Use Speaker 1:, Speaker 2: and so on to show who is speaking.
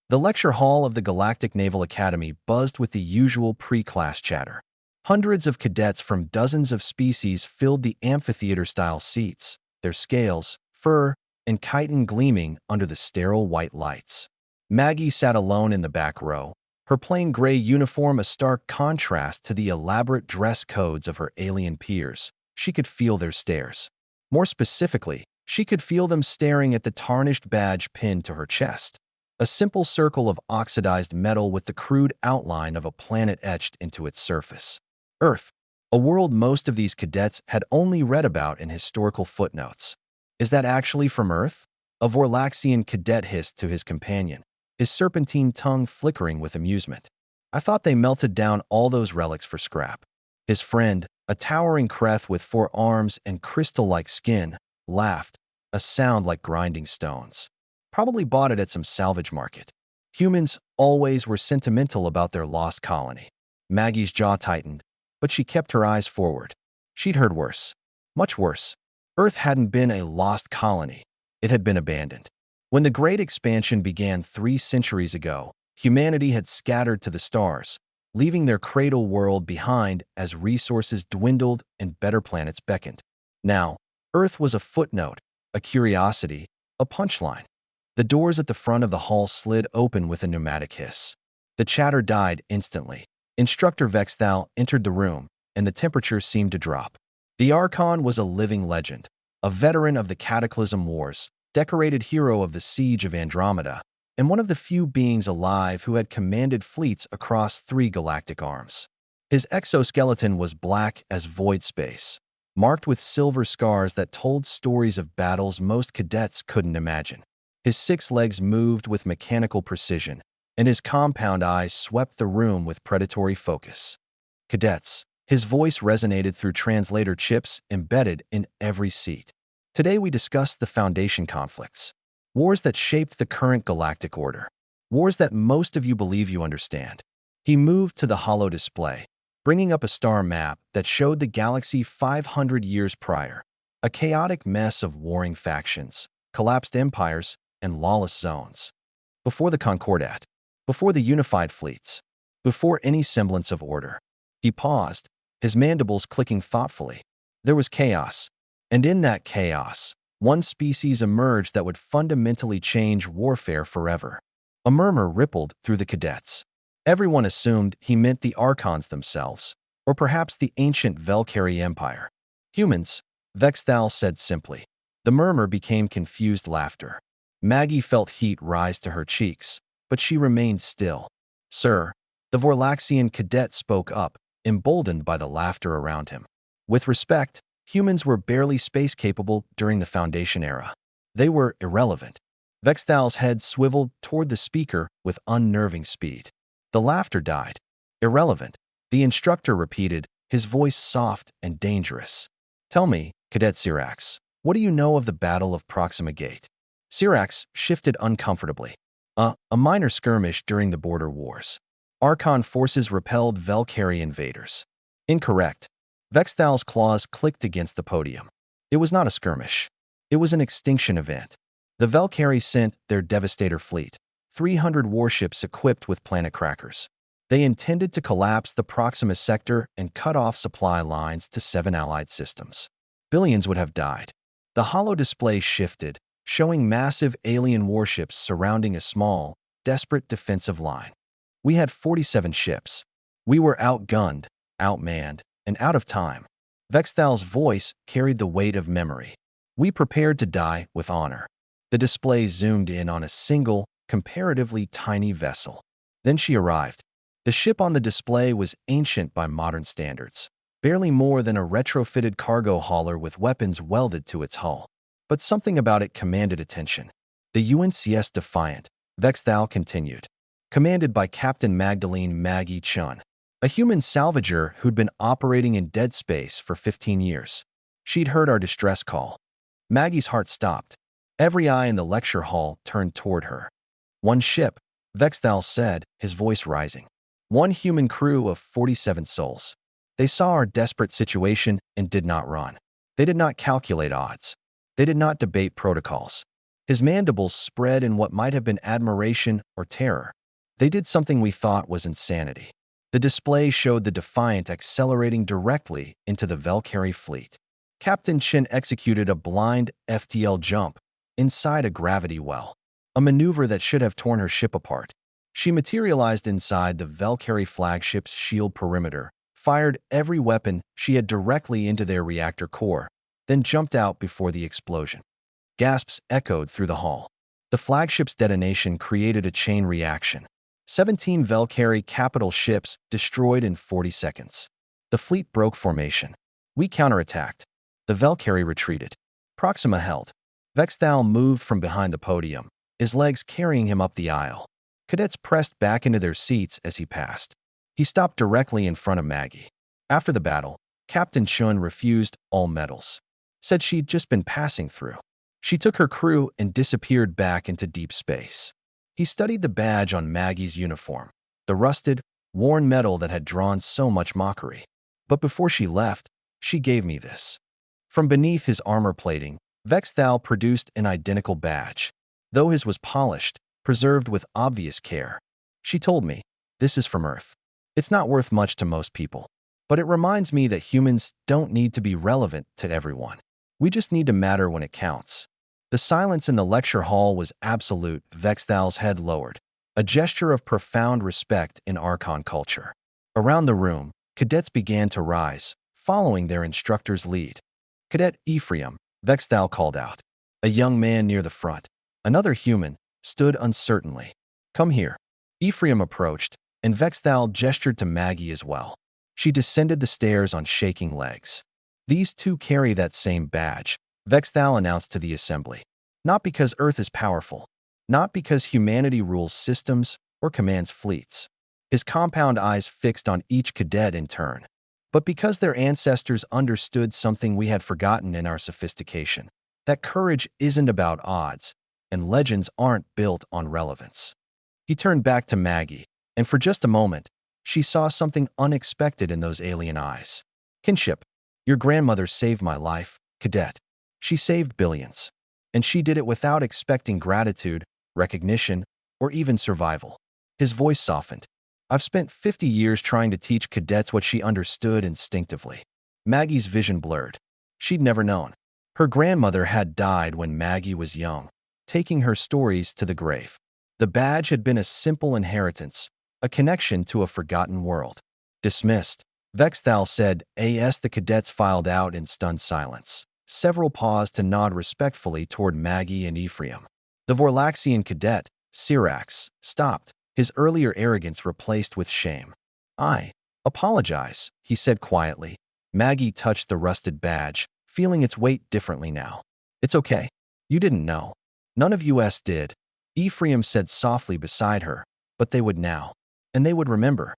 Speaker 1: The lecture hall of the Galactic Naval Academy buzzed with the usual pre-class chatter. Hundreds of cadets from dozens of species filled the amphitheater-style seats, their scales, fur, and chitin gleaming under the sterile white lights. Maggie sat alone in the back row, her plain gray uniform a stark contrast to the elaborate dress codes of her alien peers. She could feel their stares. More specifically, she could feel them staring at the tarnished badge pinned to her chest. A simple circle of oxidized metal with the crude outline of a planet etched into its surface. Earth, a world most of these cadets had only read about in historical footnotes. Is that actually from Earth? A Vorlaxian cadet hissed to his companion, his serpentine tongue flickering with amusement. I thought they melted down all those relics for scrap. His friend, a towering creth with 4 arms and crystal-like skin, laughed, a sound like grinding stones. Probably bought it at some salvage market. Humans always were sentimental about their lost colony. Maggie's jaw tightened, but she kept her eyes forward. She'd heard worse. Much worse. Earth hadn't been a lost colony. It had been abandoned. When the Great Expansion began 3 centuries ago, humanity had scattered to the stars, leaving their cradle world behind as resources dwindled and better planets beckoned. Now, Earth was a footnote, a curiosity, a punchline. The doors at the front of the hall slid open with a pneumatic hiss. The chatter died instantly. Instructor Vexthal entered the room, and the temperature seemed to drop. The Archon was a living legend, a veteran of the Cataclysm Wars, decorated hero of the Siege of Andromeda, and one of the few beings alive who had commanded fleets across 3 galactic arms. His exoskeleton was black as void space, marked with silver scars that told stories of battles most cadets couldn't imagine. His 6 legs moved with mechanical precision, and his compound eyes swept the room with predatory focus. Cadets. His voice resonated through translator chips embedded in every seat. Today we discuss the Foundation conflicts. Wars that shaped the current galactic order. Wars that most of you believe you understand. He moved to the holo display, bringing up a star map that showed the galaxy 500 years prior. A chaotic mess of warring factions, collapsed empires, and lawless zones. Before the Concordat. Before the unified fleets. Before any semblance of order. He paused, his mandibles clicking thoughtfully. There was chaos. And in that chaos, one species emerged that would fundamentally change warfare forever. A murmur rippled through the cadets. Everyone assumed he meant the Archons themselves, or perhaps the ancient Velcari Empire. Humans, Vexthal said simply. The murmur became confused laughter. Maggie felt heat rise to her cheeks, but she remained still. Sir, the Vorlaxian cadet spoke up, emboldened by the laughter around him. With respect, humans were barely space-capable during the Foundation era. They were irrelevant. Vexthal's head swiveled toward the speaker with unnerving speed. The laughter died. Irrelevant, the instructor repeated, his voice soft and dangerous. Tell me, Cadet Syrax, what do you know of the Battle of Proxima Gate? Syrax shifted uncomfortably. A minor skirmish during the border wars. Archon forces repelled Velcari invaders. Incorrect. Vexthal's claws clicked against the podium. It was not a skirmish. It was an extinction event. The Velcari sent their Devastator fleet, 300 warships equipped with planet crackers. They intended to collapse the Proxima sector and cut off supply lines to 7 allied systems. Billions would have died. The holo display shifted, showing massive alien warships surrounding a small, desperate defensive line. We had 47 ships. We were outgunned, outmanned, and out of time. Vexthal's voice carried the weight of memory. We prepared to die with honor. The display zoomed in on a single, comparatively tiny vessel. Then she arrived. The ship on the display was ancient by modern standards, barely more than a retrofitted cargo hauler with weapons welded to its hull. But something about it commanded attention. The UNCS Defiant, Vexthal continued, commanded by Captain Magdalene Maggie Chun, a human salvager who'd been operating in dead space for 15 years. She'd heard our distress call. Maggie's heart stopped. Every eye in the lecture hall turned toward her. One ship, Vexthal said, his voice rising. One human crew of 47 souls. They saw our desperate situation and did not run. They did not calculate odds. They did not debate protocols. His mandibles spread in what might have been admiration or terror. They did something we thought was insanity. The display showed the Defiant accelerating directly into the Valkyrie fleet. Captain Chin executed a blind FTL jump inside a gravity well, a maneuver that should have torn her ship apart. She materialized inside the Valkyrie flagship's shield perimeter, fired every weapon she had directly into their reactor core, then jumped out before the explosion. Gasps echoed through the hall. The flagship's detonation created a chain reaction. 17 Valkyrie capital ships destroyed in 40 seconds. The fleet broke formation. We counterattacked. The Valkyrie retreated. Proxima held. Vexthal moved from behind the podium, his legs carrying him up the aisle. Cadets pressed back into their seats as he passed. He stopped directly in front of Maggie. After the battle, Captain Chun refused all medals. Said she'd just been passing through. She took her crew and disappeared back into deep space. He studied the badge on Maggie's uniform, the rusted, worn metal that had drawn so much mockery. But before she left, she gave me this. From beneath his armor plating, Vexthal produced an identical badge, though his was polished, preserved with obvious care. She told me, "This is from Earth. It's not worth much to most people, but it reminds me that humans don't need to be relevant to everyone. We just need to matter when it counts." The silence in the lecture hall was absolute. Vexthal's head lowered, a gesture of profound respect in Archon culture. Around the room, cadets began to rise, following their instructor's lead. "Cadet Ephraim," Vexthal called out. A young man near the front, another human, stood uncertainly. "Come here." Ephraim approached, and Vexthal gestured to Maggie as well. She descended the stairs on shaking legs. "These two carry that same badge," Vexthal announced to the assembly. "Not because Earth is powerful, not because humanity rules systems or commands fleets." His compound eyes fixed on each cadet in turn, but because their ancestors understood something we had forgotten in our sophistication, that courage isn't about odds, and legends aren't built on relevance. He turned back to Maggie, and for just a moment, she saw something unexpected in those alien eyes. "Kinship, your grandmother saved my life, cadet. She saved billions, and she did it without expecting gratitude, recognition, or even survival." His voice softened. "I've spent 50 years trying to teach cadets what she understood instinctively." Maggie's vision blurred. She'd never known. Her grandmother had died when Maggie was young, taking her stories to the grave. The badge had been a simple inheritance, a connection to a forgotten world. "Dismissed," Vexthal said, as the cadets filed out in stunned silence. Several paused to nod respectfully toward Maggie and Ephraim. The Vorlaxian cadet, Syrax, stopped, his earlier arrogance replaced with shame. "I apologize," he said quietly. Maggie touched the rusted badge, feeling its weight differently now. "It's okay. You didn't know. None of us did," Ephraim said softly beside her, "but they would now. And they would remember."